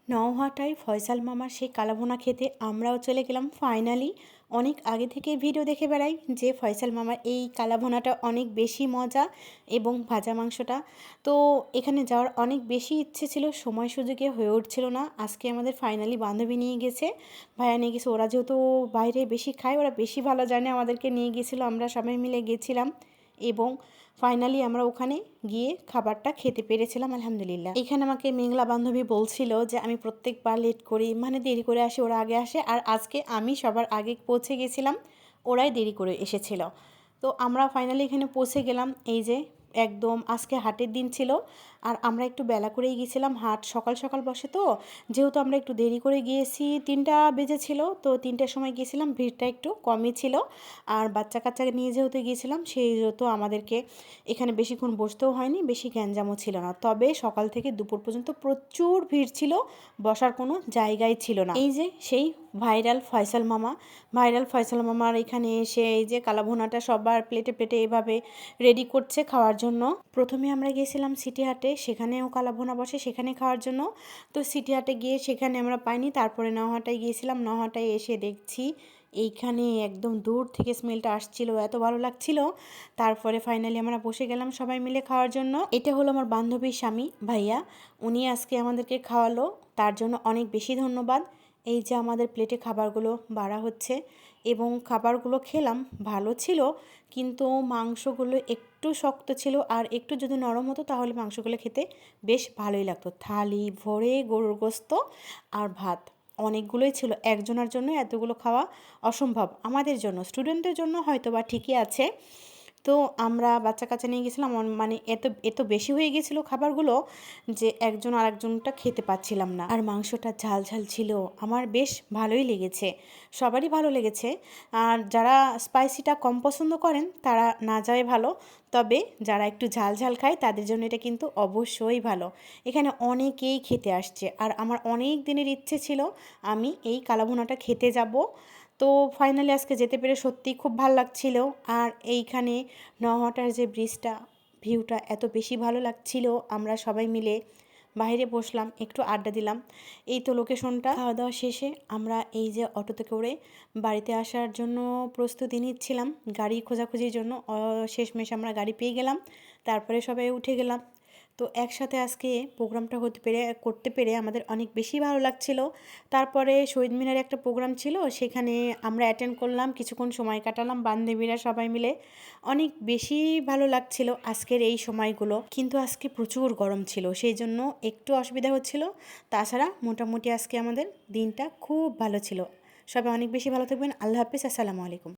নওহাটায় ফয়সাল মামার সেই কালাভুনা খেতে আমরাও চলে গেলাম ফাইনালি। অনেক আগে থেকে ভিডিও দেখে বেড়াই যে ফয়সাল মামার এই কালাভুনাটা অনেক বেশি মজা এবং ভাজা মাংসটা। তো এখানে যাওয়ার অনেক বেশি ইচ্ছে ছিল, সময় সুযোগে হয়ে উঠছিল না। আজকে আমাদের ফাইনালি বান্ধবী নিয়ে গেছে, ভাইয়া নিয়ে গেছে। ওরা যেহেতু বাইরে বেশি খায়, ওরা বেশি ভালো জানে, আমাদেরকে নিয়ে গেছিলো। আমরা সবাই মিলে গেছিলাম এবং ফাইনালি আমরা ওখানে গিয়ে খাবারটা খেতে পেরেছিলাম আলহামদুলিল্লাহ। এখানে আমাকে মেঘলা বান্ধবী বলছিল যে আমি প্রত্যেকবার লেট করি, মানে দেরি করে আসি, ওরা আগে আসে। আর আজকে আমি সবার আগে পৌঁছে গেছিলাম, ওরাই দেরি করে এসেছিল। তো আমরা ফাইনালি এখানে পৌঁছে গেলাম। এই যে একদম আজকে হাটের দিন ছিল, আর আমরা একটু বেলা করেই গিয়েছিলাম। হাট সকাল সকাল বসে, তো যেহেতু আমরা একটু দেরি করে গিয়েছি, 3টা বেজেছিল, তো 3টার সময় গিয়েছিলাম, ভিড়টা একটু কমই ছিল। আর বাচ্চা কাচ্চাকে নিয়ে যেহেতু গিয়েছিলাম, সেই যেহেতু আমাদেরকে এখানে বেশিক্ষণ বসতেও হয়নি, বেশি গ্যাঞ্জামও ছিল না। তবে সকাল থেকে দুপুর পর্যন্ত প্রচুর ভিড় ছিল, বসার কোনো জায়গাই ছিল না। এই যে সেই ভাইরাল ফয়সাল মামা, ভাইরাল ফয়সাল মামার এখানে এসে এই যে কালাভুনাটা সবার প্লেটে প্লেটে এভাবে রেডি করছে খাওয়ার জন্য। প্রথমে আমরা গিয়েছিলাম সিটি হাটে, সেখানেও কালাভুনা বসে, সেখানে খাওয়ার জন্য। তো সিটি হাটে গিয়ে সেখানে আমরা পাইনি, তারপরে নওহাটায় গিয়েছিলাম। নওহাটায় এসে দেখছি এইখানে একদম দূর থেকে স্মেলটা আসছিল, এত ভালো লাগছিল। তারপরে ফাইনালি আমরা বসে গেলাম সবাই মিলে খাওয়ার জন্য। এটা হলো আমার বান্ধবীর স্বামী ভাইয়া, উনি আজকে আমাদেরকে খাওয়ালো, তার জন্য অনেক বেশি ধন্যবাদ। এই যে আমাদের প্লেটে খাবারগুলো বাড়া হচ্ছে এবং খাবারগুলো খেলাম, ভালো ছিল, কিন্তু মাংসগুলো একটু শক্ত ছিল, আর একটু যদি নরম হতো তাহলে মাংসগুলো খেতে বেশ ভালোই লাগতো। থালি ভরে গরুর গোস্ত আর ভাত অনেকগুলোই ছিল, একজনের জন্য এতগুলো খাওয়া অসম্ভব। আমাদের জন্য, স্টুডেন্টদের জন্য হয়তো বা ঠিকই আছে। তো আমরা বাচ্চা কাচ্চা নিয়ে গেছিলাম, মানে এত এত বেশি হয়ে গেছিলো খাবারগুলো যে একজন আরেকজনটা খেতে পাচ্ছিলাম না। আর মাংসটা ঝাল ঝাল ছিল, আমার বেশ ভালোই লেগেছে, সবারই ভালো লেগেছে। আর যারা স্পাইসিটা কম পছন্দ করেন তারা না যাওয়াই ভালো, তবে যারা একটু ঝাল ঝাল খায় তাদের জন্য এটা কিন্তু অবশ্যই ভালো। এখানে অনেকেই খেতে আসছে, আর আমার অনেক দিনের ইচ্ছে ছিল আমি এই কালাভুনাটা খেতে যাব। তো ফাইনালি আজকে যেতে পেরে সত্যিই খুব ভালো লাগছিল। আর এইখানে নওহাটার যে ব্রিজটা, ভিউটা এত বেশি ভালো লাগছিল। আমরা সবাই মিলে বাইরে বসলাম, একটু আড্ডা দিলাম। এই তো লোকেশনটা। খাওয়া দাওয়া শেষে আমরা এই যে অটোতে করে বাড়িতে আসার জন্য প্রস্তুতি নিচ্ছিলাম, গাড়ি খোঁজাখুঁজির জন্য। শেষমেশ আমরা গাড়ি পেয়ে গেলাম, তারপরে সবাই উঠে গেলাম। তো একসাথে আজকে প্রোগ্রামটা করতে পেরে আমাদের অনেক বেশি ভালো লাগছিল। তারপরে শহীদ মিনারে একটা প্রোগ্রাম ছিল, সেখানে আমরা অ্যাটেন্ড করলাম, কিছুক্ষণ সময় কাটালাম বান্ধবীরা সবাই মিলে। অনেক বেশি ভালো লাগছিল আজকের এই সময়গুলো, কিন্তু আজকে প্রচুর গরম ছিল, সেই জন্য একটু অসুবিধা হচ্ছিল। তাছাড়া মোটামুটি আজকে আমাদের দিনটা খুব ভালো ছিল। সবাই অনেক বেশি ভালো থাকবেন। আল্লাহ হাফিজ, আসসালামু আলাইকুম।